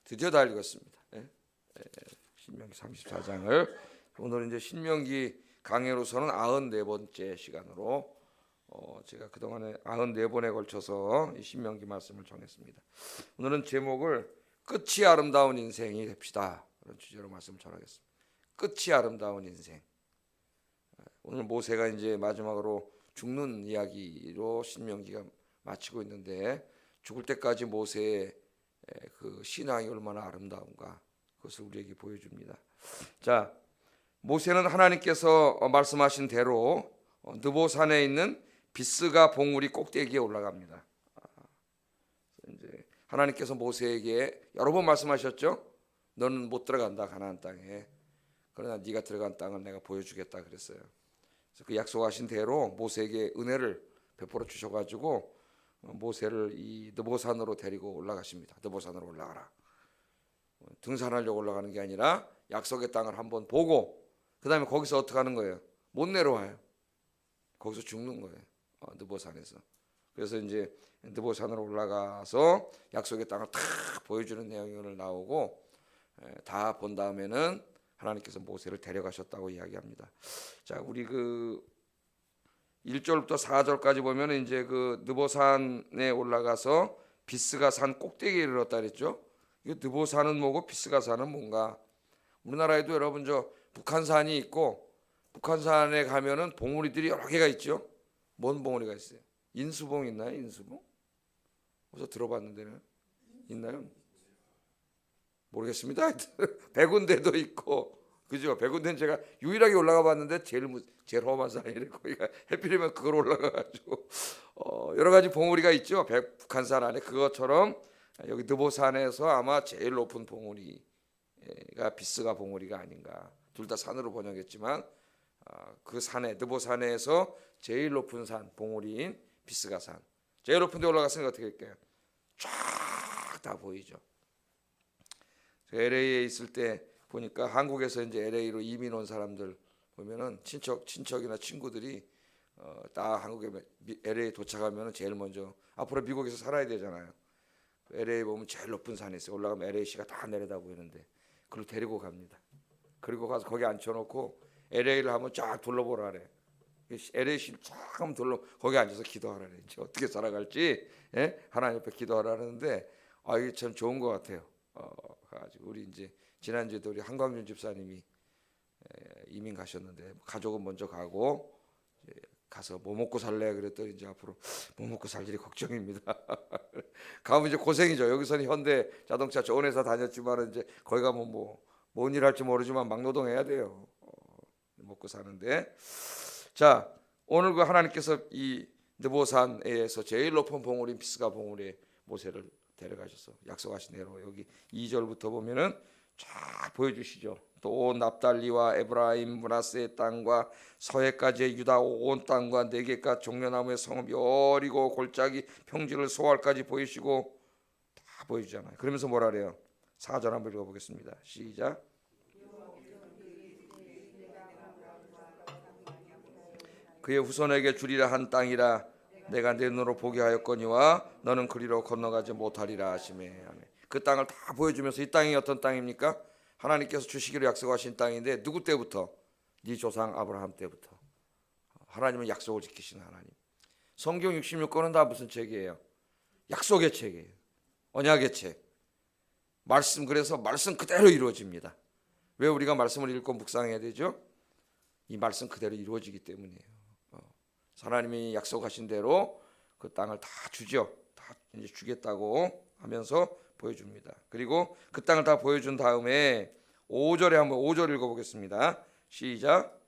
드디어 다 읽었습니다. 신명기 34장을 오늘은 이제 신명기 강해로서는 94번째 시간으로 제가 그동안에 94번에 걸쳐서 이 신명기 말씀을 전했습니다. 오늘은 제목을 끝이 아름다운 인생이 됩시다, 그런 주제로 말씀을 전하겠습니다. 끝이 아름다운 인생. 오늘 모세가 이제 마지막으로 죽는 이야기로 신명기가 마치고 있는데, 죽을 때까지 모세의 그 신앙이 얼마나 아름다운가, 그것을 우리에게 보여줍니다. 자, 모세는 하나님께서 말씀하신 대로 느보산에 있는 비스가 봉우리 꼭대기에 올라갑니다. 이제 하나님께서 모세에게 여러 번 말씀하셨죠. 너는 못 들어간다, 가나안 땅에. 그러나 네가 들어간 땅을 내가 보여주겠다 그랬어요. 그래서 그 약속하신 대로 모세에게 은혜를 베풀어 주셔가지고 모세를 이 느보산으로 데리고 올라가십니다. 느보산으로 올라가라. 등산하려고 올라가는 게 아니라 약속의 땅을 한번 보고 그 다음에 거기서 어떻게 하는 거예요? 못 내려와요. 거기서 죽는 거예요. 느보산에서. 그래서 이제 느보산으로 올라가서 약속의 땅을 탁 보여주는 내용이 오늘 나오고, 다 본 다음에는 하나님께서 모세를 데려가셨다고 이야기합니다. 자, 우리 그 1절부터 4절까지 보면 이제 그 느보산에 올라가서 비스가 산 꼭대기에 이르렀다 그랬죠. 이 느보산은 뭐고 비스가산은 뭔가? 우리나라에도 여러분 저 북한산이 있고, 북한산에 가면은 봉우리들이 여러 개가 있죠. 뭔 봉우리가 있어요? 인수봉 있나요? 인수봉? 어디서 들어봤는데는 있나요? 모르겠습니다. 백운대도 있고, 그죠? 백운대는 제가 유일하게 올라가 봤는데 제일 험한 산이래. 거기가 해필이면 그걸 올라가가지고 여러 가지 봉우리가 있죠. 북한산 안에. 그것처럼 여기 느보산에서 아마 제일 높은 봉우리가 비스가 봉우리가 아닌가. 둘 다 산으로 번역했지만 그 산에, 느보산에서 제일 높은 산 봉우리인 비스가 산. 제일 높은 데 올라갔으니까 어떻게 할까요? 쫙 다 보이죠. LA에 있을 때 보니까 한국에서 이제 LA로 이민 온 사람들 보면은 친척이나 친구들이 다 한국에 LA 도착하면은 제일 먼저 앞으로 미국에서 살아야 되잖아요. LA 보면 제일 높은 산에 있어요. 올라가면 LA시가 다 내려다 보이는데 그걸 데리고 갑니다. 그리고 가서 거기 앉혀놓고 LA를 한번 쫙 둘러보라 그래. LA시를 쫙 한번 거기 앉아서 기도하라 그래. 어떻게 살아갈지 하나님 옆에 기도하라는데 이게 참 좋은 것 같아요. 가지고 우리 이제 지난주에도 우리 한광준 집사님이 이민 가셨는데 가족은 먼저 가고 가서 뭐 먹고 살래 그랬더니 이제 앞으로 뭐 먹고 살 일이 걱정입니다. 가면 이제 고생이죠. 여기서는 현대 자동차 좋은 회사 다녔지만 이제 거기 가면 뭔 일 할지 모르지만 막노동해야 돼요. 먹고 사는데. 자, 오늘 그 하나님께서 이 느보산에서 제일 높은 봉우리인 비스가 봉우리에 모세를 데려가셔서 약속하신 대로 여기 2절부터 보면은 쫙 보여주시죠. 또 납달리와 에브라임 므낫세의 땅과 서해까지의 유다 온 땅과 네겝과 종려나무의 성읍 여리고 골짜기 평지를 소알까지 보이시고 다 보여주잖아요. 그러면서 뭐라 그래요? 4절 한번 읽어보겠습니다. 시작. 그의 후손에게 주리라 한 땅이라 내가 내 눈으로 보게 하였거니와 너는 그리로 건너가지 못하리라 하시매. 그 땅을 다 보여주면서 이 땅이 어떤 땅입니까? 하나님께서 주시기로 약속하신 땅인데 누구 때부터? 네 조상 아브라함 때부터. 하나님은 약속을 지키시는 하나님. 성경 66권은 다 무슨 책이에요? 약속의 책이에요. 언약의 책. 말씀, 그래서 말씀 그대로 이루어집니다. 왜 우리가 말씀을 읽고 묵상해야 되죠? 이 말씀 그대로 이루어지기 때문이에요. 하나님이 약속하신 대로 그 땅을 다 주죠. 다 이제 주겠다고 하면서 보여줍니다. 그리고 그 땅을 다 보여준 다음에 5절에 한번 5절 읽어보겠습니다. 시작.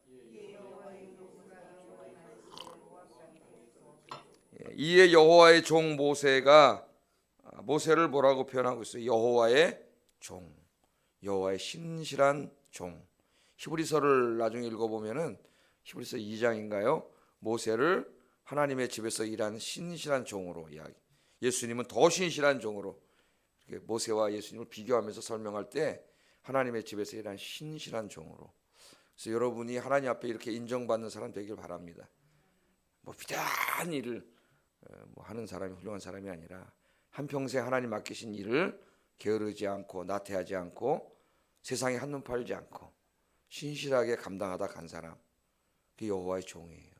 이에 여호와의 종 모세가 모세를 뭐라고 표현하고 있어요? 여호와의 종, 여호와의 신실한 종. 히브리서를 나중에 읽어보면은 히브리서 2장인가요? 모세를 하나님의 집에서 일하는 신실한 종으로 이야기. 예수님은 더 신실한 종으로, 모세와 예수님을 비교하면서 설명할 때 하나님의 집에서 일하는 신실한 종으로. 그래서 여러분이 하나님 앞에 이렇게 인정받는 사람 되길 바랍니다. 위대한 일을 하는 사람이 훌륭한 사람이 아니라 한평생 하나님 맡기신 일을 게으르지 않고 나태하지 않고 세상에 한눈 팔지 않고 신실하게 감당하다 간 사람, 그 여호와의 종이에요.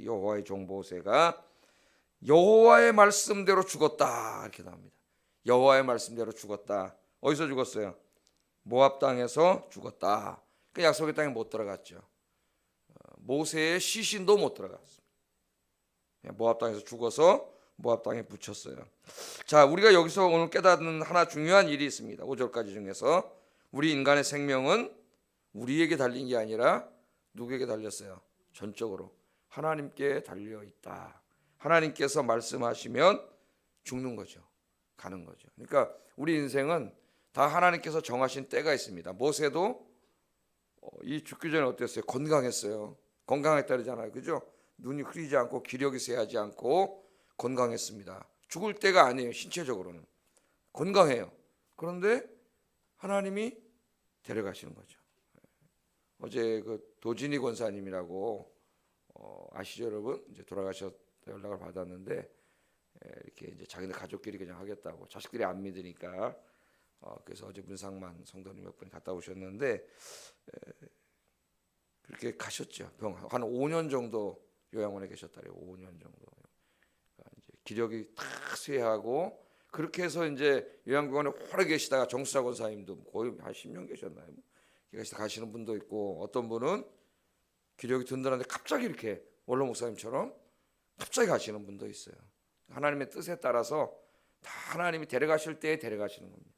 여호와의 종 모세가 여호와의 말씀대로 죽었다 이렇게 나옵니다. 여호와의 말씀대로 죽었다. 어디서 죽었어요? 모압 땅에서 죽었다. 그 약속의 땅에 못 들어갔죠. 모세의 시신도 못 들어갔습니다. 모압 땅에서 죽어서 모압 땅에 묻혔어요. 자, 우리가 여기서 오늘 깨닫는 하나 중요한 일이 있습니다. 5절까지 중에서 우리 인간의 생명은 우리에게 달린 게 아니라 누구에게 달렸어요? 전적으로 하나님께 달려 있다. 하나님께서 말씀하시면 죽는 거죠. 가는 거죠. 그러니까 우리 인생은 다 하나님께서 정하신 때가 있습니다. 모세도 이 죽기 전에 어땠어요? 건강했어요. 건강했다 그러잖아요. 그죠? 눈이 흐리지 않고 기력이 쇠하지 않고 건강했습니다. 죽을 때가 아니에요. 신체적으로는 건강해요. 그런데 하나님이 데려가시는 거죠. 어제 그 도진희 권사님이라고 아시죠, 여러분? 이제 돌아가셔서 연락을 받았는데 이렇게 이제 자기네 가족끼리 그냥 하겠다고, 자식들이 안 믿으니까 그래서 어제 문상만 성도님 몇 분이 갔다 오셨는데 그렇게 가셨죠. 한 5년 정도 요양원에 계셨다래요. 5년 정도. 그러니까 이제 기력이 탁 쇠하고 그렇게 해서 이제 요양병원에 오래 계시다가 정수자 권사님도 거의 한 10년 계셨나요? 가시는 분도 있고, 어떤 분은 기력이 든든한데 갑자기 이렇게 원로 목사님처럼 갑자기 가시는 분도 있어요. 하나님의 뜻에 따라서 다 하나님이 데려가실 때에 데려가시는 겁니다.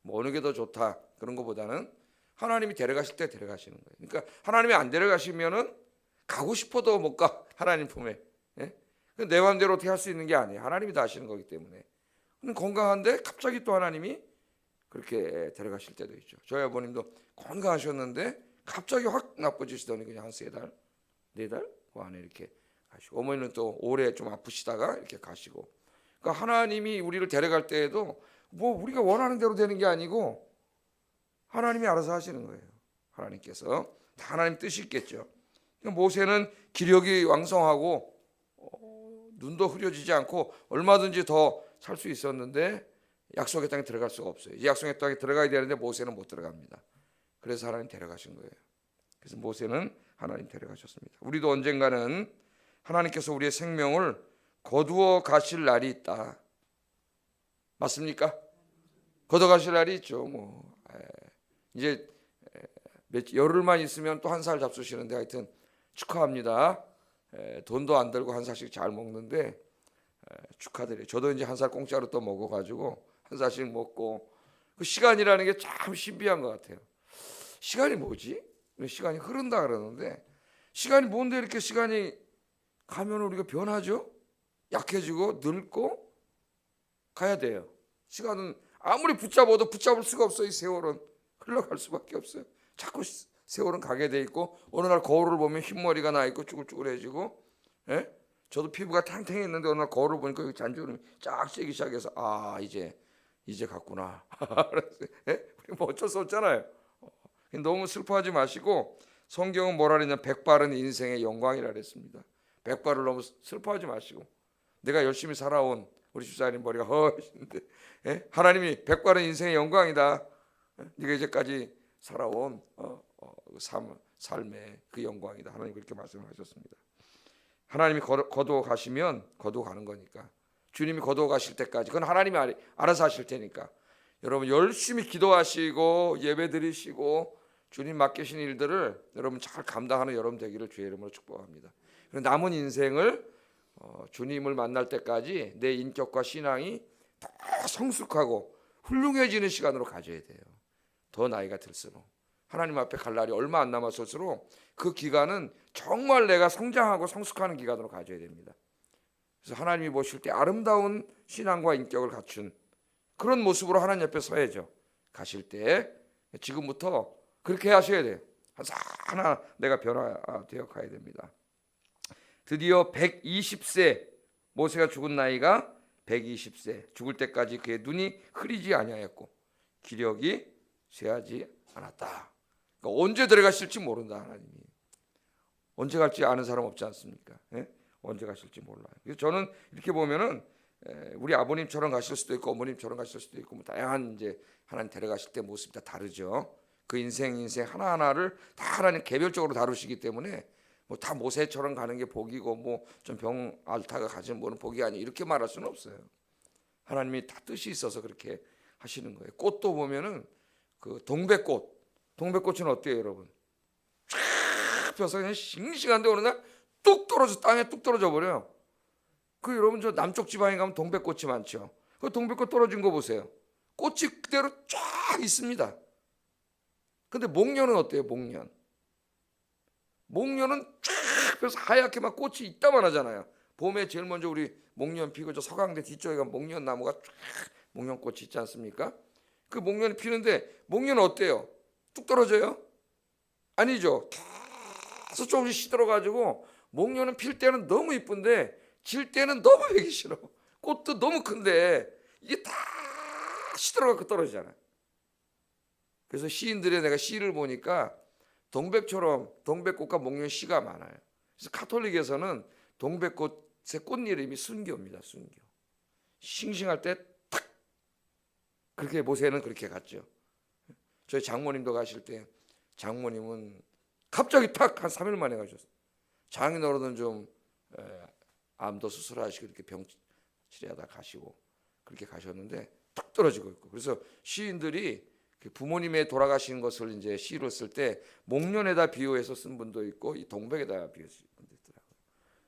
뭐 어느 게 더 좋다 그런 것보다는 하나님이 데려가실 때 데려가시는 거예요. 그러니까 하나님이 안 데려가시면은 가고 싶어도 못 가. 하나님 품에. 예? 내 마음대로 어떻게 할 수 있는 게 아니에요. 하나님이 다 하시는 거기 때문에. 건강한데 갑자기 또 하나님이 그렇게 데려가실 때도 있죠. 저희 아버님도 건강하셨는데 갑자기 확 나빠지시더니 그냥 한 3달, 4달 그 안에 이렇게 가시고, 어머니는 또 오래 좀 아프시다가 이렇게 가시고. 그러니까 하나님이 우리를 데려갈 때에도 뭐 우리가 원하는 대로 되는 게 아니고 하나님이 알아서 하시는 거예요. 하나님께서 다 하나님 뜻이 있겠죠. 그러니까 모세는 기력이 왕성하고 눈도 흐려지지 않고 얼마든지 더 살 수 있었는데 약속의 땅에 들어갈 수가 없어요. 이제 약속의 땅에 들어가야 되는데 모세는 못 들어갑니다. 그래서 하나님 데려가신 거예요. 그래서 모세는 하나님 데려가셨습니다. 우리도 언젠가는 하나님께서 우리의 생명을 거두어 가실 날이 있다. 맞습니까? 거둬 가실 날이 있죠. 이제 열흘만 있으면 또 한 살 잡수시는데 하여튼 축하합니다. 돈도 안 들고 한 살씩 잘 먹는데 축하드려요. 저도 이제 한 살 공짜로 또 먹어가지고 한 살씩 먹고, 그 시간이라는 게 참 신비한 것 같아요. 시간이 뭐지? 시간이 흐른다 그러는데 시간이 뭔데 이렇게 시간이 가면 우리가 변하죠? 약해지고 늙고 가야 돼요. 시간은 아무리 붙잡아도 붙잡을 수가 없어요. 이 세월은 흘러갈 수밖에 없어요. 자꾸 세월은 가게 돼 있고, 어느 날 거울을 보면 흰머리가 나 있고 쭈글쭈글해지고, 예? 저도 피부가 탱탱했는데 어느 날 거울을 보니까 여기 잔주름이 쫙 쬐기 시작해서 이제 갔구나. 예? 우리 뭐 어쩔 수 없잖아요. 너무 슬퍼하지 마시고, 성경은 뭐라 그랬냐, 백발은 인생의 영광이라 그랬습니다. 백발을 너무 슬퍼하지 마시고, 내가 열심히 살아온 우리 집사님 머리가 허신데, 예? 하나님이 백발은 인생의 영광이다. 네가 이제까지 살아온 삶의 그 영광이다. 하나님 그렇게 말씀하셨습니다. 하나님이 거두어 가시면 거두어 가는 거니까, 주님이 거두어 가실 때까지 그건 하나님이 알아서 하실 테니까, 여러분 열심히 기도하시고 예배 드리시고 주님 맡기신 일들을 여러분 잘 감당하는 여러분 되기를 주의 이름으로 축복합니다. 남은 인생을 주님을 만날 때까지 내 인격과 신앙이 더 성숙하고 훌륭해지는 시간으로 가져야 돼요. 더 나이가 들수록, 하나님 앞에 갈 날이 얼마 안 남았을수록 그 기간은 정말 내가 성장하고 성숙하는 기간으로 가져야 됩니다. 그래서 하나님이 보실 때 아름다운 신앙과 인격을 갖춘 그런 모습으로 하나님 옆에 서야죠. 가실 때 지금부터 그렇게 하셔야 돼요. 하나 내가 변화되어 가야 됩니다. 드디어 120세, 모세가 죽은 나이가 120세, 죽을 때까지 그의 눈이 흐리지 아니하였고 기력이 쇠하지 않았다. 그러니까 언제 들어가실지 모른다. 하나님이 언제 갈지 아는 사람 없지 않습니까? 예? 언제 가실지 몰라요. 그래서 저는 이렇게 보면은 우리 아버님처럼 가실 수도 있고 어머님처럼 가실 수도 있고 뭐 다양한 이제 하나님 데려가실 때 모습이 다 다르죠. 그 인생 하나하나를 다 하나님 개별적으로 다루시기 때문에 뭐 다 모세처럼 가는 게 복이고 뭐 좀 병 앓다가 가지는 분은 복이 아니 이렇게 말할 수는 없어요. 하나님이 다 뜻이 있어서 그렇게 하시는 거예요. 꽃도 보면은 그 동백꽃은 어때요, 여러분? 쫙 펴서 그냥 싱싱한데 어느 날 뚝 떨어져 땅에 뚝 떨어져 버려요. 그 여러분 저 남쪽 지방에 가면 동백꽃이 많죠. 그 동백꽃 떨어진 거 보세요. 꽃이 그대로 쫙 있습니다. 근데 목련은 어때요? 목련은 쫙 펴서 하얗게 막 꽃이 이따만 하잖아요. 봄에 제일 먼저 우리 목련 피고 저 서강대 뒤쪽에 가면 목련 나무가 쫙 목련꽃이 있지 않습니까? 그 목련이 피는데 목련은 어때요? 뚝 떨어져요? 아니죠. 계속 조금씩 시들어가지고 목련은 필 때는 너무 이쁜데 질 때는 너무 보기 싫어. 꽃도 너무 큰데 이게 다 시들어가고 떨어지잖아요. 그래서 시인들의 내가 시를 보니까 동백꽃과 목련 시가 많아요. 그래서 카톨릭에서는 동백꽃의 꽃 이름이 순교입니다. 순교. 싱싱할 때 탁 그렇게 모세는 그렇게 갔죠. 저희 장모님도 가실 때 장모님은 갑자기 탁 한 3일 만에 가셨어요. 장인어른은 좀 암도 수술하시고 이렇게 병 치료하다 가시고 그렇게 가셨는데 탁 떨어지고 있고. 그래서 시인들이 부모님의 돌아가신 것을 이제 시로 쓸 때 목련에다 비유해서 쓴 분도 있고 이 동백에다 비유해서 쓴 분도 있더라고요.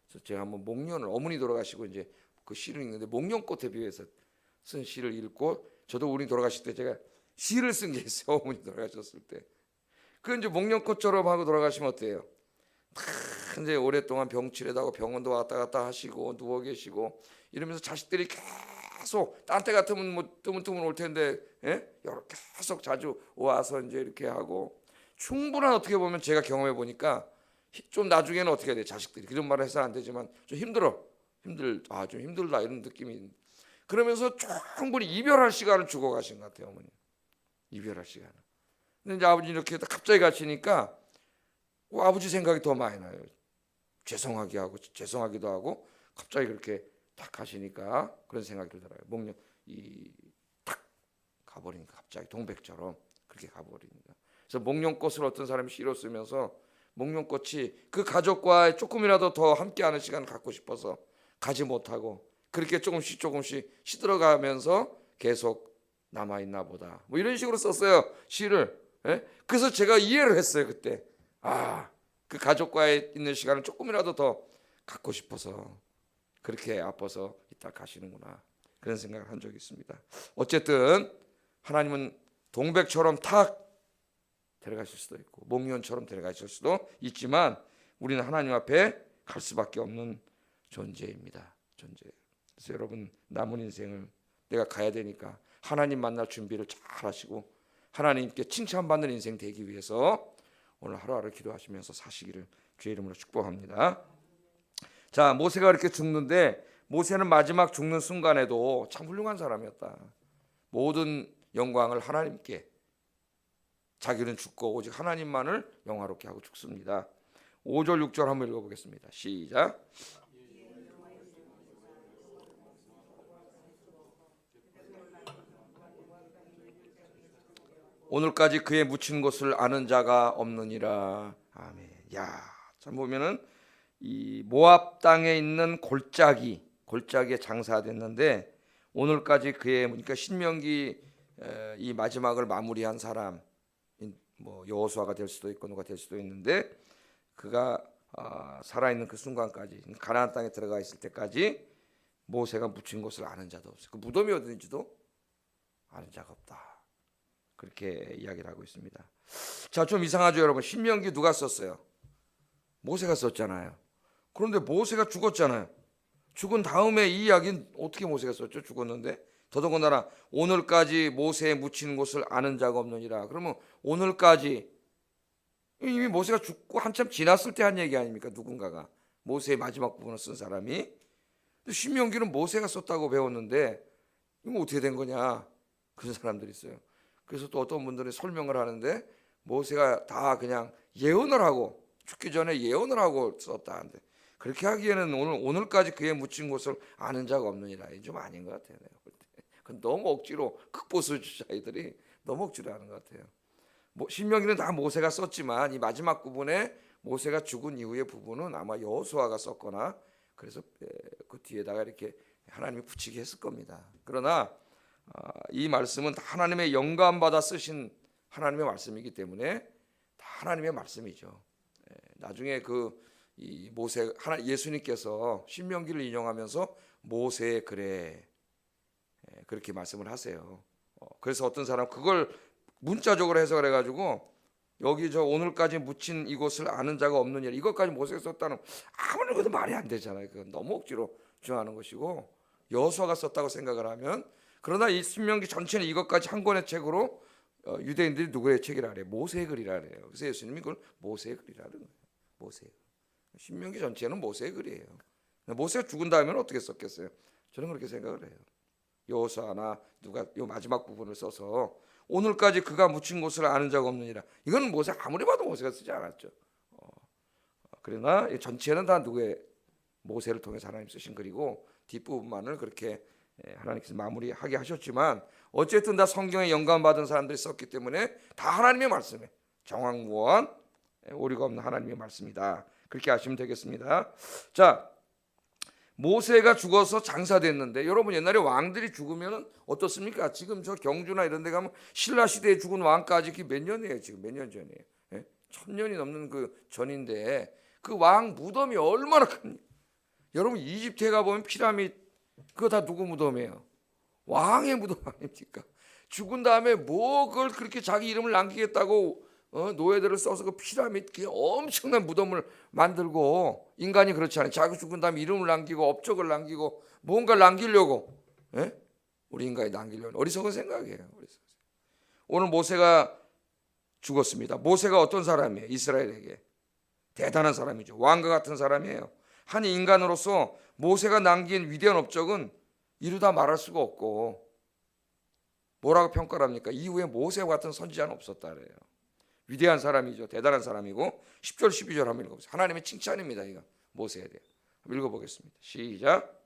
그래서 제가 한번 목련을 어머니 돌아가시고 이제 그 시를 읽는데 목련꽃에 비유해서 쓴 시를 읽고 저도 우리 돌아가실 때 제가 시를 쓴 게 있어요. 어머니 돌아가셨을 때. 그 이제 목련꽃처럼 하고 돌아가시면 어때요? 다 이제 오랫동안 병치료하고 병원도 왔다 갔다 하시고 누워 계시고 이러면서 자식들이 계속 딴 때 같으면 뭐 뜨문뜨문 올 텐데 계속 자주 와서 이제 이렇게 하고 충분한 어떻게 보면 제가 경험해 보니까 좀 나중에는 어떻게 돼요? 자식들이 그런 말을 해서 안 되지만 좀 좀 힘들다 이런 느낌이 그러면서 충분히 이별할 시간을 주고 가신 것 같아요. 어머니 이별할 시간을. 근데 이제 아버지 이렇게 갑자기 가시니까 아버지 생각이 더 많이 나요. 죄송하기도 하고 갑자기 그렇게 딱 가시니까 그런 생각이 들더라고요. 목련 딱 가버리니까 갑자기 동백처럼 그렇게 가버리니까. 그래서 목련꽃을 어떤 사람이 시로 쓰면서 목련꽃이 그 가족과 조금이라도 더 함께하는 시간을 갖고 싶어서 가지 못하고 그렇게 조금씩 시들어가면서 계속 남아있나 보다. 뭐 이런 식으로 썼어요. 시를. 그래서 제가 이해를 했어요. 그때. 그 가족과의 있는 시간을 조금이라도 더 갖고 싶어서 그렇게 아파서 이따 가시는구나. 그런 생각을 한 적이 있습니다. 어쨌든 하나님은 동백처럼 탁 데려가실 수도 있고 목련처럼 데려가실 수도 있지만 우리는 하나님 앞에 갈 수밖에 없는 존재입니다. 그래서 여러분 남은 인생을 내가 가야 되니까 하나님 만날 준비를 잘 하시고 하나님께 칭찬받는 인생 되기 위해서 오늘 하루하루 기도하시면서 사시기를 주의 이름으로 축복합니다. 자, 모세가 이렇게 죽는데 모세는 마지막 죽는 순간에도 참 훌륭한 사람이었다. 모든 영광을 하나님께 자기는 죽고 오직 하나님만을 영화롭게 하고 죽습니다. 5절 6절 한번 읽어보겠습니다. 시작. 오늘까지 그의 묻힌 것을 아는 자가 없느니라. 아멘. 야, 참 보면은 이 모압 땅에 있는 골짜기에 장사됐는데 오늘까지 그의 그러니까 신명기 이 마지막을 마무리한 사람 뭐 여호수아가 될 수도 있고 누가 될 수도 있는데 그가 살아있는 그 순간까지 가나안 땅에 들어가 있을 때까지 모세가 묻힌 것을 아는 자도 없어요. 그 무덤이 어딘지도 아는 자가 없다. 그렇게 이야기를 하고 있습니다. 자, 좀 이상하죠, 여러분. 신명기 누가 썼어요? 모세가 썼잖아요. 그런데 모세가 죽었잖아요. 죽은 다음에 이 이야기는 어떻게 모세가 썼죠? 죽었는데 더더군다나 오늘까지 모세에 묻히는 것을 아는 자가 없느니라. 그러면 오늘까지 이미 모세가 죽고 한참 지났을 때 한 얘기 아닙니까? 누군가가 모세의 마지막 부분을 쓴 사람이. 신명기는 모세가 썼다고 배웠는데 이거 어떻게 된 거냐? 그런 사람들이 있어요. 그래서 또 어떤 분들이 설명을 하는데 모세가 다 그냥 예언을 하고 죽기 전에 예언을 하고 썼다는데 그렇게 하기에는 오늘까지 그의 묻힌 곳을 아는 자가 없느니라. 좀 아닌 것 같아요. 내가 볼 때. 그건 너무 억지로 극보수주자들이 너무 억지로 하는 것 같아요. 신명기는 다 모세가 썼지만 이 마지막 부분에 모세가 죽은 이후의 부분은 아마 여호수아가 썼거나 그래서 그 뒤에다가 이렇게 하나님이 붙이게 했을 겁니다. 그러나 이 말씀은 다 하나님의 영감받아 쓰신 하나님의 말씀이기 때문에 다 하나님의 말씀이죠. 나중에 이 모세 예수님께서 신명기를 인용하면서 모세의 글에 그렇게 말씀을 하세요. 그래서 어떤 사람 그걸 문자적으로 해석을 해가지고 여기 저 오늘까지 묻힌 이곳을 아는 자가 없느니라. 이것까지 모세가 썼다는 아무리 그래도 말이 안 되잖아요. 그건 너무 억지로 주장하는 것이고 여호수아가 썼다고 생각을 하면 그러나 이 신명기 전체는 이것까지 한 권의 책으로 유대인들이 누구의 책이라 그래요? 모세의 글이라 그래요. 그래서 예수님이 그걸 모세의 글이라는 거예요. 모세의 글. 신명기 전체는 모세의 글이에요. 모세가 죽은 다음에는 어떻게 썼겠어요? 저는 그렇게 생각을 해요. 여호수아나 누가 요 마지막 부분을 써서 오늘까지 그가 묻힌 곳을 아는 자가 없느니라. 이건 모세 아무리 봐도 모세가 쓰지 않았죠. 그러나 전체는 다 누구의 모세를 통해서 하나님 쓰신 글이고 뒷부분만을 그렇게 하나님께서 마무리하게 하셨지만 어쨌든 다 성경에 영감받은 사람들이 썼기 때문에 다 하나님의 말씀에 정황무원 오류가 없는 하나님의 말씀이다. 그렇게 아시면 되겠습니다. 자, 모세가 죽어서 장사됐는데 여러분 옛날에 왕들이 죽으면 어떻습니까? 지금 저 경주나 이런 데 가면 신라 시대에 죽은 왕까지 그게 몇 년이에요? 지금 몇 년 전이에요? 1000년이 넘는 그 전인데 그 왕 무덤이 얼마나 큽니까? 여러분 이집트에 가보면 피라미드 그거 다 누구 무덤이에요? 왕의 무덤 아닙니까? 죽은 다음에 뭐 그걸 그렇게 자기 이름을 남기겠다고 노예들을 써서 그 피라미드 그 엄청난 무덤을 만들고 인간이 그렇지 않아요. 자기 죽은 다음에 이름을 남기고 업적을 남기고 뭔가를 남기려고 우리 인간이 남기려고 어리석은 생각이에요. 오늘 모세가 죽었습니다. 모세가 어떤 사람이에요? 이스라엘에게 대단한 사람이죠. 왕과 같은 사람이에요. 한 인간으로서 모세가 남긴 위대한 업적은 이루다 말할 수가 없고 뭐라고 평가를 합니까? 이후에 모세와 같은 선지자는 없었다 그래요. 위대한 사람이죠. 대단한 사람이고 10절 12절 한번 읽어보세요. 하나님의 칭찬입니다. 이거 모세에 대해 읽어보겠습니다. 시작.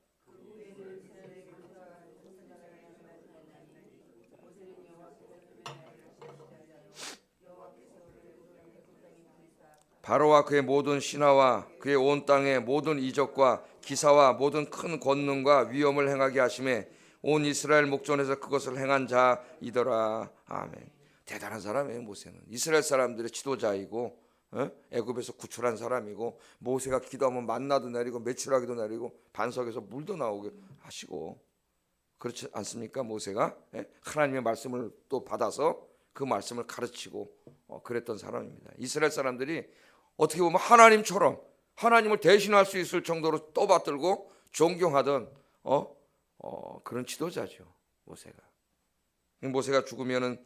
바로와 그의 모든 신하와 그의 온 땅의 모든 이적과 기사와 모든 큰 권능과 위엄을 행하게 하심에 온 이스라엘 목전에서 그것을 행한 자이더라. 아멘. 대단한 사람이에요. 모세는 이스라엘 사람들의 지도자이고 애굽에서 구출한 사람이고 모세가 기도하면 만나도 내리고 메추라기도 내리고 반석에서 물도 나오게 하시고 그렇지 않습니까? 모세가 하나님의 말씀을 또 받아서 그 말씀을 가르치고 그랬던 사람입니다. 이스라엘 사람들이 어떻게 보면 하나님처럼 하나님을 대신할 수 있을 정도로 떠받들고 존경하던 그런 지도자죠. 모세가 죽으면은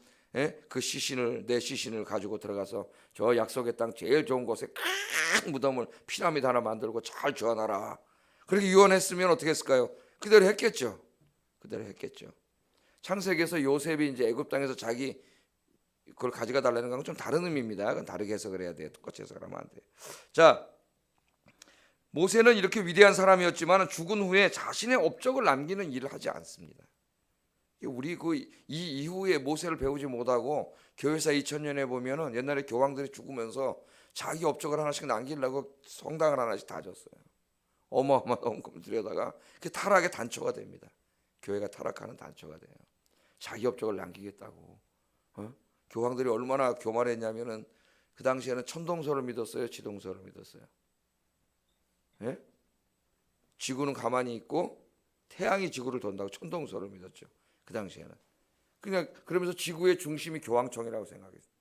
그 시신을 내 시신을 가지고 들어가서 저 약속의 땅 제일 좋은 곳에 큰 무덤을 피라미드 하나 만들고 잘 지어놔라. 그렇게 유언했으면 어떻게 했을까요? 그대로 했겠죠. 창세기에서 요셉이 이제 애굽 땅에서 자기 그걸 가져가 달라는 건 좀 다른 의미입니다. 그건 다르게 해석을 해야 돼요. 똑같이 해석을 하면 안 돼요. 자, 모세는 이렇게 위대한 사람이었지만 죽은 후에 자신의 업적을 남기는 일을 하지 않습니다. 우리 이 이후에 모세를 배우지 못하고 교회사 2000년에 보면은 옛날에 교황들이 죽으면서 자기 업적을 하나씩 남기려고 성당을 하나씩 다 줬어요. 어마어마한 헌금을 들여다가 그 타락의 단초가 됩니다. 교회가 타락하는 단초가 돼요. 자기 업적을 남기겠다고. 교황들이 얼마나 교만했냐면은 그 당시에는 천동설을 믿었어요, 지동설을 믿었어요. 지구는 가만히 있고 태양이 지구를 돈다고 천동설을 믿었죠. 그 당시에는. 그냥 그러면서 지구의 중심이 교황청이라고 생각했어요.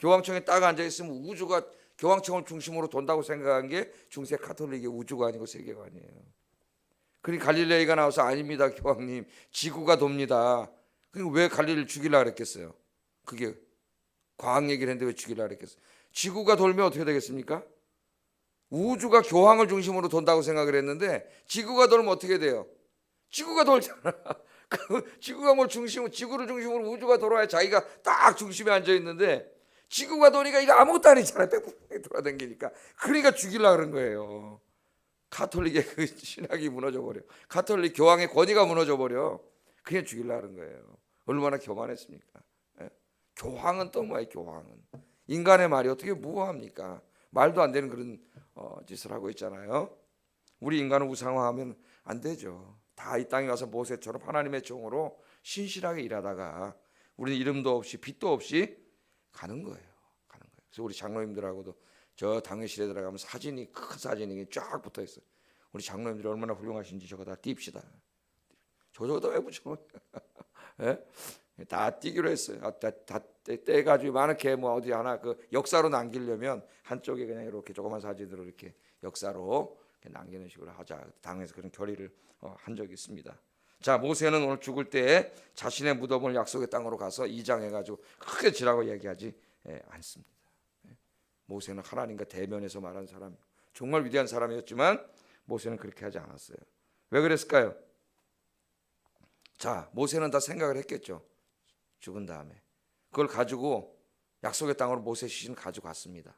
교황청에 딱 앉아 있으면 우주가 교황청을 중심으로 돈다고 생각한 게 중세 카톨릭의 우주가 아니고 세계관이에요. 그러니 갈릴레이가 나와서 아닙니다, 교황님. 지구가 돕니다. 그럼 왜 갈릴레이를 죽이려고 그랬겠어요? 그게 과학 얘기를 했는데 왜 죽이려고 그랬겠어요? 지구가 돌면 어떻게 되겠습니까? 우주가 교황을 중심으로 돈다고 생각을 했는데 지구가 돌면 어떻게 돼요? 지구가 돌잖아. 지구가 뭘 지구를 중심으로 우주가 돌아야 자기가 딱 중심에 앉아 있는데 지구가 도니까 이거 아무것도 아니잖아요. 뺑뺑뺑 돌아다니니까. 그러니까 죽이려고 그런 거예요. 가톨릭의 그 신학이 무너져 버려. 가톨릭 교황의 권위가 무너져 버려. 그냥 죽이려는 거예요. 얼마나 교만했습니까? 예? 교황은 또 뭐예요? 교황은 인간의 말이 어떻게 무호합니까? 말도 안 되는 그런 짓을 하고 있잖아요. 우리 인간을 우상화하면 안 되죠. 다 이 땅에 와서 모세처럼 하나님의 종으로 신실하게 일하다가 우리는 이름도 없이 빛도 없이 가는 거예요. 그래서 우리 장로님들하고도 저 당회실에 들어가면 사진이 큰 사진이 쫙 붙어 있어요. 우리 장로님들이 얼마나 훌륭하신지 저거 다 띄웁시다. 저거다 왜 붙여? 예? 다 띄기로 했어요. 다 떼가지고 많게 뭐 어디 하나 그 역사로 남기려면 한쪽에 그냥 이렇게 조그만 사진으로 이렇게 역사로 이렇게 남기는 식으로 하자. 당에서 그런 결의를 한 적이 있습니다. 자, 모세는 오늘 죽을 때 자신의 무덤을 약속의 땅으로 가서 이장해가지고 크게 지라고 얘기하지 않습니다. 모세는 하나님과 대면해서 말한 사람, 정말 위대한 사람이었지만 모세는 그렇게 하지 않았어요. 왜 그랬을까요? 자, 모세는 다 생각을 했겠죠. 죽은 다음에 그걸 가지고 약속의 땅으로 모세 시신을 가지고 갔습니다.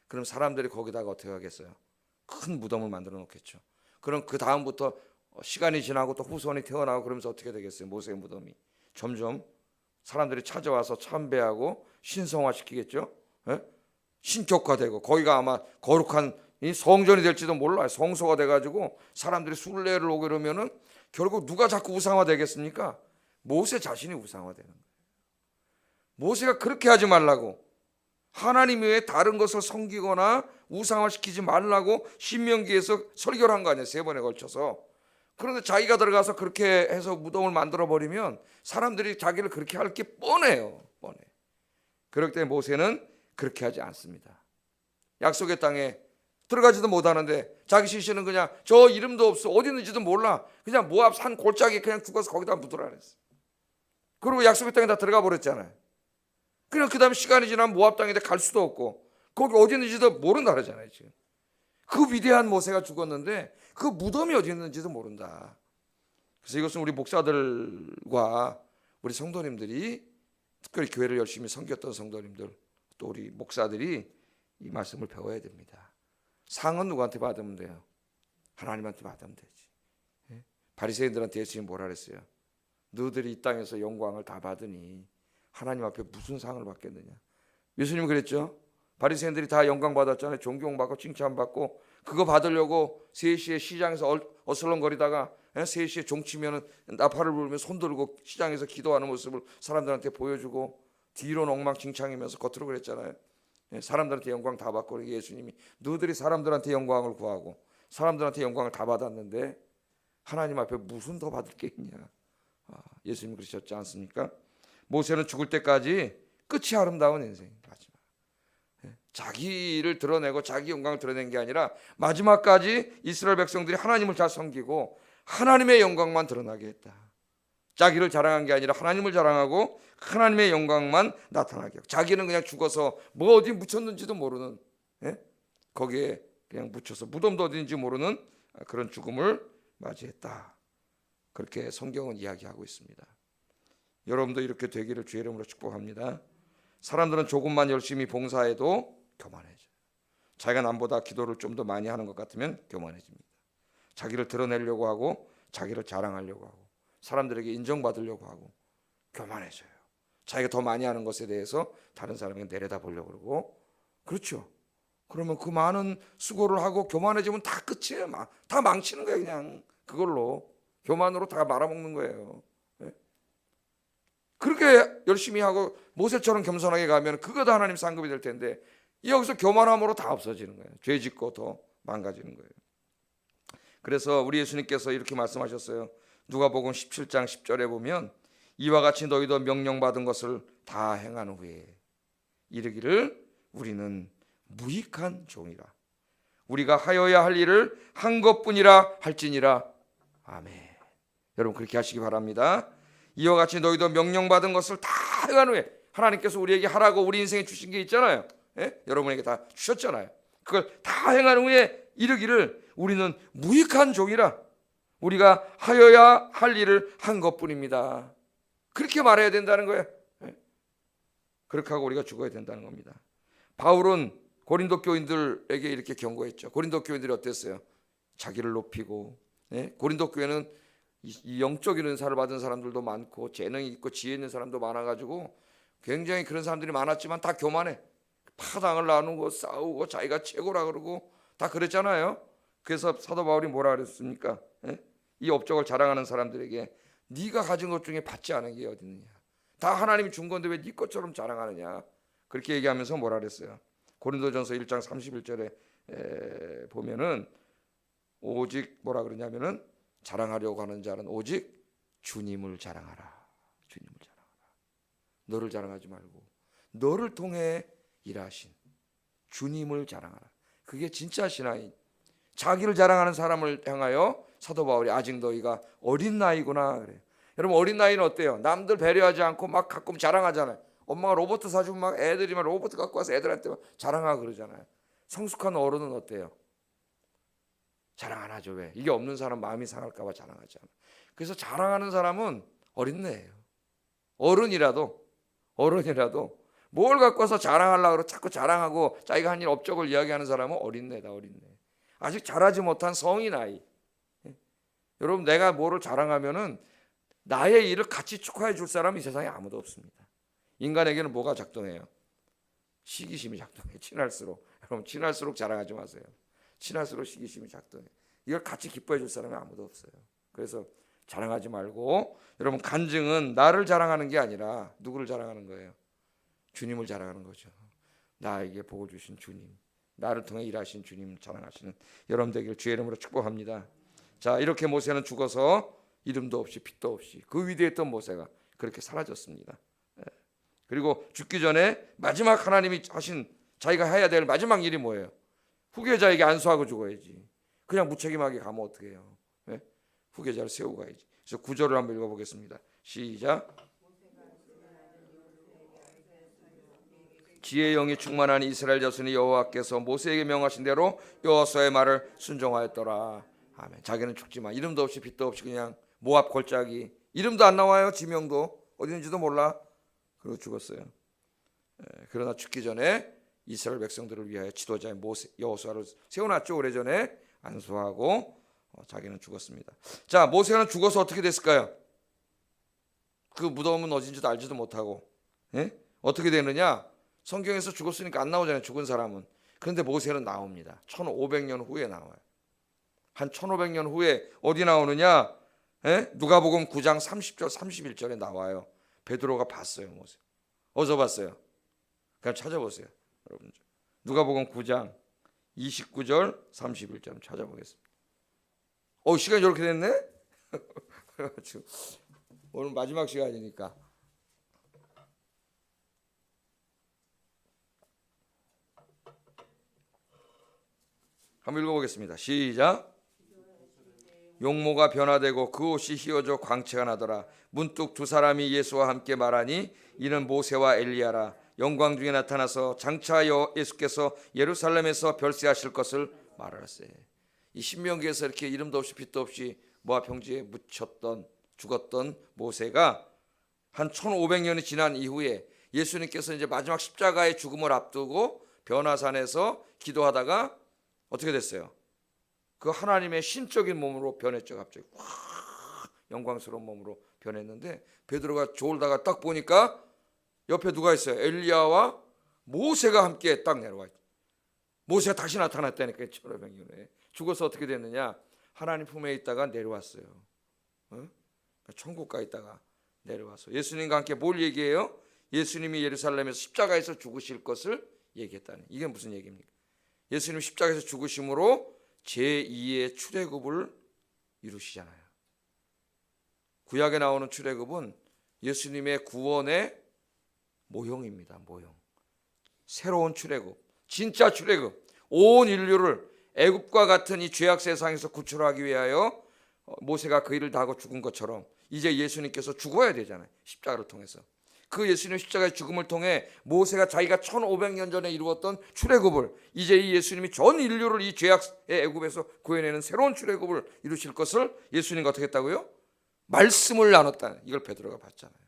그럼 사람들이 거기다가 어떻게 하겠어요? 큰 무덤을 만들어 놓겠죠. 그럼 그 다음부터 시간이 지나고 또 후손이 태어나고 그러면서 어떻게 되겠어요? 모세의 무덤이 점점 사람들이 찾아와서 참배하고 신성화시키겠죠. 예? 신격화되고 거기가 아마 거룩한 이 성전이 될지도 몰라요. 성소가 돼가지고 사람들이 순례를 오고 이러면은 결국 누가 자꾸 우상화 되겠습니까? 모세 자신이 우상화되는 거예요. 모세가 그렇게 하지 말라고, 하나님 외에 다른 것을 섬기거나 우상화시키지 말라고 신명기에서 설교를 한 거 아니에요. 3번에 걸쳐서. 그런데 자기가 들어가서 그렇게 해서 무덤을 만들어 버리면 사람들이 자기를 그렇게 할 게 뻔해요. 뻔해. 그렇기 때문에 모세는 그렇게 하지 않습니다. 약속의 땅에 들어가지도 못하는데 자기 시신은 그냥 저 이름도 없어, 어디 있는지도 몰라, 그냥 모압 산 골짜기에 그냥 죽어서 거기다 묻으라 그랬어. 그리고 약속의 땅에 다 들어가 버렸잖아요. 그냥 그 다음에 시간이 지나면 모압 땅에 갈 수도 없고 거기 어디 있는지도 모른다 그러잖아요. 지금 그 위대한 모세가 죽었는데 그 무덤이 어디 있는지도 모른다. 그래서 이것은 우리 목사들과 우리 성도님들이, 특별히 교회를 열심히 섬겼던 성도님들, 또 우리 목사들이 이 말씀을 배워야 됩니다. 상은 누구한테 받으면 돼요? 하나님한테 받으면 되지. 바리새인들한테 예수님이 뭐라 그랬어요? 너희들이 이 땅에서 영광을 다 받으니 하나님 앞에 무슨 상을 받겠느냐. 예수님 그랬죠. 바리새인들이 다 영광 받았잖아요. 존경받고 칭찬받고 그거 받으려고 3시에 시장에서 어슬렁거리다가 3시에 종치면 나팔을 불면 손 들고 시장에서 기도하는 모습을 사람들한테 보여주고 뒤로는 엉망진창이면서 겉으로 그랬잖아요. 사람들한테 영광 다 받고, 예수님이 너희들이 사람들한테 영광을 구하고 사람들한테 영광을 다 받았는데 하나님 앞에 무슨 더 받을 게 있냐. 예수님 그러셨지 않습니까? 모세는 죽을 때까지 끝이 아름다운 인생, 마지막 자기를 드러내고 자기 영광을 드러낸 게 아니라 마지막까지 이스라엘 백성들이 하나님을 잘 섬기고 하나님의 영광만 드러나게 했다. 자기를 자랑한 게 아니라 하나님을 자랑하고 하나님의 영광만 나타나게 하고, 자기는 그냥 죽어서 뭐 어디 묻혔는지도 모르는, 거기에 그냥 묻혀서 무덤도 어딘지 모르는 그런 죽음을 맞이했다. 그렇게 성경은 이야기하고 있습니다. 여러분도 이렇게 되기를 주의 이름으로 축복합니다. 사람들은 조금만 열심히 봉사해도 교만해져요. 자기가 남보다 기도를 좀 더 많이 하는 것 같으면 교만해집니다. 자기를 드러내려고 하고 자기를 자랑하려고 하고 사람들에게 인정받으려고 하고 교만해져요. 자기가 더 많이 하는 것에 대해서 다른 사람에게 내려다보려고 그러고, 그렇죠. 그러면 그 많은 수고를 하고 교만해지면 다 끝이에요. 다 망치는 거예요. 그냥 그걸로 교만으로 다 말아먹는 거예요. 그렇게 열심히 하고 모세처럼 겸손하게 가면 그거 다 하나님 상급이 될 텐데 여기서 교만함으로 다 없어지는 거예요. 죄 짓고 더 망가지는 거예요. 그래서 우리 예수님께서 이렇게 말씀하셨어요. 누가복음 17장 10절에 보면 이와 같이 너희도 명령받은 것을 다 행한 후에 이르기를 우리는 무익한 종이라. 우리가 하여야 할 일을 한 것뿐이라 할지니라. 아멘. 여러분 그렇게 하시기 바랍니다. 이와 같이 너희도 명령받은 것을 다 행한 후에, 하나님께서 우리에게 하라고 우리 인생에 주신 게 있잖아요. 여러분에게 다 주셨잖아요. 그걸 다 행한 후에 이르기를 우리는 무익한 종이라. 우리가 하여야 할 일을 한 것뿐입니다. 그렇게 말해야 된다는 거예요. 그렇게 하고 우리가 죽어야 된다는 겁니다. 바울은 고린도 교인들에게 이렇게 경고했죠. 고린도 교인들이 어땠어요? 자기를 높이고, 고린도 교회는 이 영적인 은사를 받은 사람들도 많고 재능이 있고 지혜 있는 사람도 많아가지고 굉장히 그런 사람들이 많았지만 다 교만해. 파당을 나누고 싸우고 자기가 최고라 그러고 다 그랬잖아요. 그래서 사도 바울이 뭐라 그랬습니까? 이 업적을 자랑하는 사람들에게 네가 가진 것 중에 받지 않은 게 어디 있느냐? 다 하나님이 준 건데 왜 네 것처럼 자랑하느냐? 그렇게 얘기하면서 뭐라 그랬어요? 고린도전서 1장 31절에 보면은 오직 뭐라 그러냐면은 자랑하려고 하는 자는 오직 주님을 자랑하라. 주님을 자랑하라. 너를 자랑하지 말고 너를 통해 일하신 주님을 자랑하라. 그게 진짜 신앙인. 자기를 자랑하는 사람을 향하여 사도 바울이 아직 너희가 어린 나이구나 그래요. 여러분 어린 나이는 어때요? 남들 배려하지 않고 막 가끔 자랑하잖아요. 엄마가 로봇 사주면 막 애들이 막 로봇 갖고 와서 애들한테 막 자랑하고 그러잖아요. 성숙한 어른은 어때요? 자랑 안 하죠. 왜? 이게 없는 사람 마음이 상할까 봐 자랑하지 않아요. 그래서 자랑하는 사람은 어린애예요. 어른이라도 뭘 갖고 와서 자랑하려고 그러고 자꾸 자랑하고 자기가 한 일 업적을 이야기하는 사람은 어린애다. 어린애. 아직 자라지 못한 성인 아이. 여러분 내가 뭐를 자랑하면은 나의 일을 같이 축하해 줄 사람이 이 세상에 아무도 없습니다. 인간에게는 뭐가 작동해요? 시기심이 작동해요. 친할수록. 여러분 친할수록 자랑하지 마세요. 친할수록 시기심이 작동해요. 이걸 같이 기뻐해 줄 사람이 아무도 없어요. 그래서 자랑하지 말고 여러분 간증은 나를 자랑하는 게 아니라 누구를 자랑하는 거예요? 주님을 자랑하는 거죠. 나에게 복을 주신 주님, 나를 통해 일하신 주님을 자랑하시는 여러분 되기를 주의 이름으로 축복합니다. 자, 이렇게 모세는 죽어서 이름도 없이 빛도 없이 그 위대했던 모세가 그렇게 사라졌습니다. 그리고 죽기 전에 마지막 하나님이 하신 자기가 해야 될 마지막 일이 뭐예요? 후계자에게 안수하고 죽어야지. 그냥 무책임하게 가면 어떻게 해요? 후계자를 세우고 가야지. 그래서 9절을 한번 읽어보겠습니다. 시작. 지혜의 영이 충만한 이스라엘 자손이 여호와께서 모세에게 명하신 대로 여호수아의 말을 순종하였더라. 아멘. 자기는 죽지만 이름도 없이 빛도 없이 그냥 모압 골짜기, 이름도 안 나와요. 지명도 어디 있는지도 몰라. 그리고 죽었어요. 그러나 죽기 전에 이스라엘 백성들을 위하여 지도자인 모세 여호수아를 세워놨죠. 오래전에 안수하고 자기는 죽었습니다. 자, 모세는 죽어서 어떻게 됐을까요? 그 무덤은 어딘지도 알지도 못하고 어떻게 되느냐? 성경에서 죽었으니까 안 나오잖아요. 죽은 사람은. 그런데 모세는 나옵니다. 1500년 후에 나와요. 한 1500년 후에 어디 나오느냐? 누가복음 9장 30절 31절에 나와요. 베드로가 봤어요. 모세. 어디서 봤어요? 그냥 찾아보세요. 여러분. 누가복음 9장 29절 31절 찾아보겠습니다. 시간이 이렇게 됐네? 오늘 마지막 시간이니까. 한번 읽어보겠습니다. 시작. 용모가 변화되고 그 옷이 휘어져 광채가 나더라. 문득 두 사람이 예수와 함께 말하니 이는 모세와 엘리야라. 영광 중에 나타나서 장차 예수께서 예루살렘에서 별세하실 것을 말하였어요. 이 신명기에서 이렇게 이름도 없이 빛도 없이 모압 평지에 묻혔던 죽었던 모세가 한 1500년이 지난 이후에 예수님께서 이제 마지막 십자가의 죽음을 앞두고 변화산에서 기도하다가 어떻게 됐어요? 그 하나님의 신적인 몸으로 변했죠. 갑자기 확 영광스러운 몸으로 변했는데 베드로가 졸다가 딱 보니까 옆에 누가 있어요? 엘리야와 모세가 함께 딱 내려와 있죠. 모세가 다시 나타났다니까. 1500년에 죽어서 어떻게 됐느냐? 하나님 품에 있다가 내려왔어요. 천국 가 있다가 내려와서 예수님과 함께 뭘 얘기해요? 예수님이 예루살렘에서 십자가에서 죽으실 것을 얘기했다는. 이게 무슨 얘기입니까? 예수님 십자가에서 죽으심으로 제2의 출애굽을 이루시잖아요. 구약에 나오는 출애굽은 예수님의 구원의 모형입니다. 모형. 새로운 출애굽, 진짜 출애굽. 온 인류를 애굽과 같은 이 죄악 세상에서 구출하기 위하여 모세가 그 일을 다 하고 죽은 것처럼 이제 예수님께서 죽어야 되잖아요. 십자가를 통해서. 그 예수님 십자가의 죽음을 통해 모세가 자기가 1500년 전에 이루었던 출애굽을 이제 이 예수님이 전 인류를 이 죄악의 애굽에서 구해내는 새로운 출애굽을 이루실 것을 예수님과 어떻게 했다고요? 말씀을 나눴다. 이걸 베드로가 봤잖아요.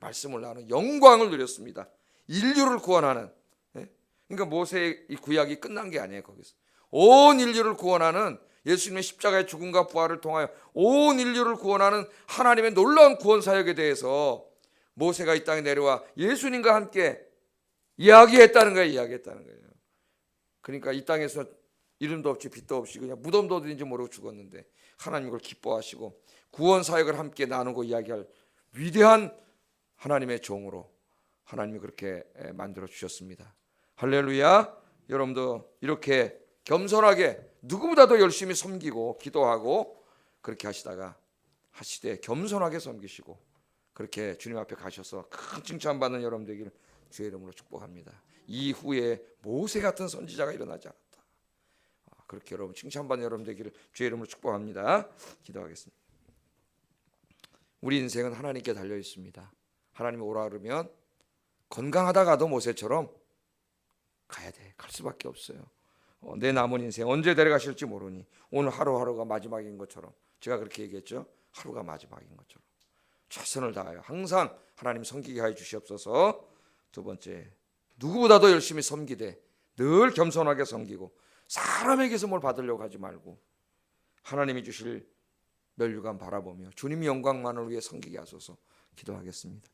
말씀을 나누는 영광을 누렸습니다. 인류를 구원하는. 그러니까 모세의 이 구약이 끝난 게 아니에요. 거기서 온 인류를 구원하는 예수님의 십자가의 죽음과 부활을 통하여 온 인류를 구원하는 하나님의 놀라운 구원 사역에 대해서 모세가 이 땅에 내려와 예수님과 함께 이야기했다는 거예요. 그러니까 이 땅에서 이름도 없이 빛도 없이 그냥 무덤도 어딘지 모르고 죽었는데 하나님 그걸 기뻐하시고 구원 사역을 함께 나누고 이야기할 위대한 하나님의 종으로 하나님이 그렇게 만들어 주셨습니다. 할렐루야. 여러분도 이렇게 겸손하게 누구보다도 열심히 섬기고 기도하고 그렇게 하시되 겸손하게 섬기시고 그렇게 주님 앞에 가셔서 큰 칭찬받는 여러분 되기를 주의 이름으로 축복합니다. 이후에 모세 같은 선지자가 일어나지 않았다. 그렇게 여러분 칭찬받는 여러분 되기를 주의 이름으로 축복합니다. 기도하겠습니다. 우리 인생은 하나님께 달려 있습니다. 하나님이 오라 그러면 건강하다가도 모세처럼 가야 돼. 갈 수밖에 없어요. 내 남은 인생 언제 데려가실지 모르니 오늘 하루하루가 마지막인 것처럼 제가 그렇게 얘기했죠. 하루가 마지막인 것처럼 최선을 다하여 항상 하나님 섬기게 하여 주시옵소서. 두 번째, 누구보다도 열심히 섬기되 늘 겸손하게 섬기고 사람에게서 뭘 받으려고 하지 말고 하나님이 주실 면류관 바라보며 주님의 영광만을 위해 섬기게 하소서. 기도하겠습니다.